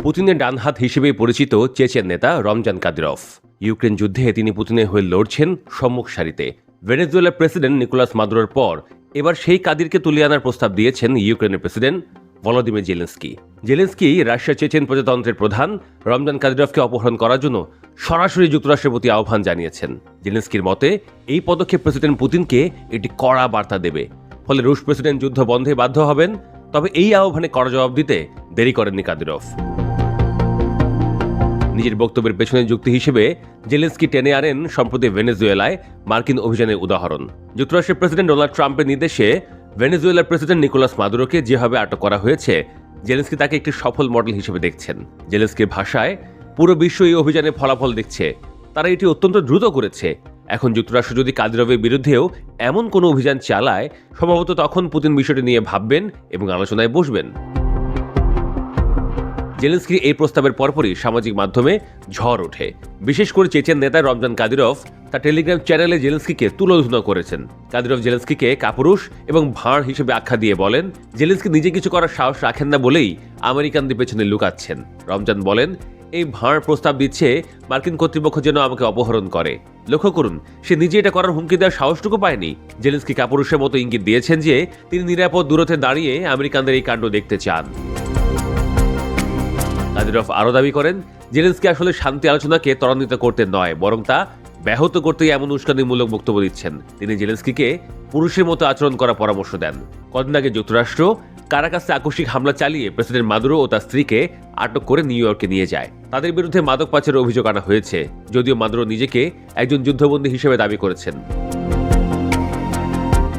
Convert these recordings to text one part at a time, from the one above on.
পুতিনের ডান হাত হিসেবেই পরিচিত চেচেন নেতা রমজান কাদিরভ। ইউক্রেন যুদ্ধে তিনি পুতিনের হয়ে লড়ছেন সম্মুখ সারিতে। ভেনেজুয়েলার প্রেসিডেন্ট নিকোলাস মাদুরোর পর এবার সেই কাদিরকে তুলে আনার প্রস্তাব দিয়েছেন ইউক্রেনের প্রেসিডেন্ট ভলোদিমির জেলেনস্কি। জেলেনস্কি রাশিয়ার চেচেন প্রজাতন্ত্রের প্রধান রমজান কাদিরভকে অপহরণ করার জন্য সরাসরি যুক্তরাষ্ট্রের প্রতি আহ্বান জানিয়েছেন। জেলেনস্কির মতে এই পদক্ষেপ প্রেসিডেন্ট পুতিনকে একটি কড়া বার্তা দেবে, ফলে রুশ প্রেসিডেন্ট যুদ্ধ বন্ধে বাধ্য হবেন। তবে এই আহ্বানে কড়া জবাব দিতে দেরি করেননি কাদিরভ। নিজের বক্তব্যের পেছনে যুক্তি হিসেবে জেলেনস্কি টেনে আনেন সম্প্রতি ভেনেজুয়েলায় মার্কিন অভিযানের উদাহরণ। যুক্তরাষ্ট্রের প্রেসিডেন্ট ডোনাল্ড ট্রাম্পের নির্দেশে ভেনেজুয়েলার প্রেসিডেন্ট নিকোলাস মাদুরোকে যেভাবে আটক করা হয়েছে, জেলেনস্কি তাকে একটি সফল মডেল হিসেবে দেখছেন। জেলেনস্কির ভাষায়, পুরো বিশ্ব এই অভিযানের ফলাফল দেখছে, তারা এটি অত্যন্ত দ্রুত করেছে। এখন যুক্তরাষ্ট্র যদি কাদিরভের বিরুদ্ধেও এমন কোনো অভিযান চালায়, সম্ভবত তখন পুতিন বিষয়টি নিয়ে ভাববেন এবং আলোচনায় বসবেন। জেলেনস্কির এই প্রস্তাবের পরপরই সামাজিক মাধ্যমে ঝড় ওঠে। বিশেষ করে চেচেন নেতা রমজান কাদিরভ তার টেলিগ্রাম চ্যানেলে জেলেনস্কিকে তুলোধনা করেছেন। কাদিরভ জেলেনস্কিকে কাপুরুষ এবং ভাঁড় হিসেবে আখ্যা দিয়ে বলেন, জেলেনস্কি নিজে কিছু করার সাহস রাখেন না বলেই আমেরিকানদের পেছনে লুকাচ্ছেন। রমজান বলেন, এই ভাঁড় প্রস্তাব দিচ্ছে মার্কিন কর্তৃপক্ষ যেন আমাকে অপহরণ করে। লক্ষ্য করুন, সে নিজে এটা করার হুমকি দেওয়ার সাহসটুকু পায়নি। জেলেনস্কি কাপুরুষের মতো ইঙ্গিত দিয়েছেন যে তিনি নিরাপদ দূরত্বে দাঁড়িয়ে আমেরিকানদের এই কাণ্ড দেখতে চান। কাদিরভ আরও দাবি করেন, জেলেনস্কি আসলে শান্তি আলোচনাকে ত্বরান্বিত করতে নয়, বরং তা ব্যাহত করতেই এমন উস্কানিমূলক বক্তব্য দিচ্ছেন। তিনি জেলেনস্কিকে পুরুষের মতো আচরণ করার পরামর্শ দেন। কদিন আগে যুক্তরাষ্ট্র কারাকাসে আকস্মিক হামলা চালিয়ে প্রেসিডেন্ট মাদুরো ও তার স্ত্রীকে আটক করে নিউ ইয়র্কে নিয়ে যায়। তাদের বিরুদ্ধে মাদক পাচারের অভিযোগ আনা হয়েছে, যদিও মাদুরো নিজেকে একজন যুদ্ধবন্দী হিসেবে দাবি করেছেন।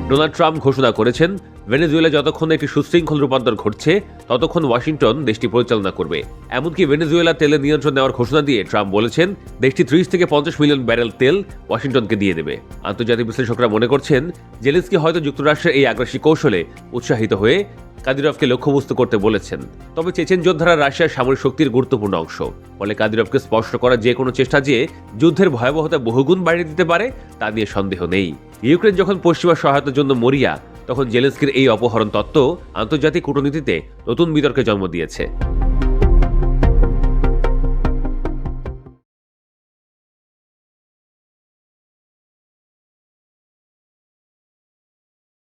ডোনাল্ড ট্রাম্প ঘোষণা করেছেন, ভেনেজুয়েলা যতক্ষণ একটি সুশৃঙ্খল রূপান্তর ঘটছে ততক্ষণ ওয়াশিংটন দেশটি পরিচালনা করবে। এমনকি ভেনেজুয়েলা তেলের নিয়ন্ত্রণ নেওয়ার ঘোষণা দিয়ে ট্রাম্প বলেছেন, দেশটি 30 থেকে 50 মিলিয়ন ব্যারেল তেল ওয়াশিংটনকে দিয়ে দেবে। আন্তর্জাতিক বিশ্লেষকরা মনে করছেন, জেলেনস্কি হয়তো যুক্তরাষ্ট্রের এই আগ্রাসী কৌশলে উৎসাহিত হয়ে কাদিরভকে লক্ষ্যবস্তু করতে বলেছেন। তবে চেচেন যোদ্ধারা রাশিয়ার সামরিক শক্তির গুরুত্বপূর্ণ অংশ, ফলে কাদিরভকে স্পষ্ট করার যে কোনো চেষ্টা যে যুদ্ধের ভয়াবহতা বহুগুণ বাড়িয়ে দিতে পারে তা নিয়ে সন্দেহ নেই। ইউক্রেন যখন পশ্চিমা সহায়তার জন্য মরিয়া, তখন জেলেনস্কির এই অপহরণ তত্ত্ব আন্তর্জাতিক কূটনীতিতে নতুন বিতর্কের জন্ম দিয়েছে।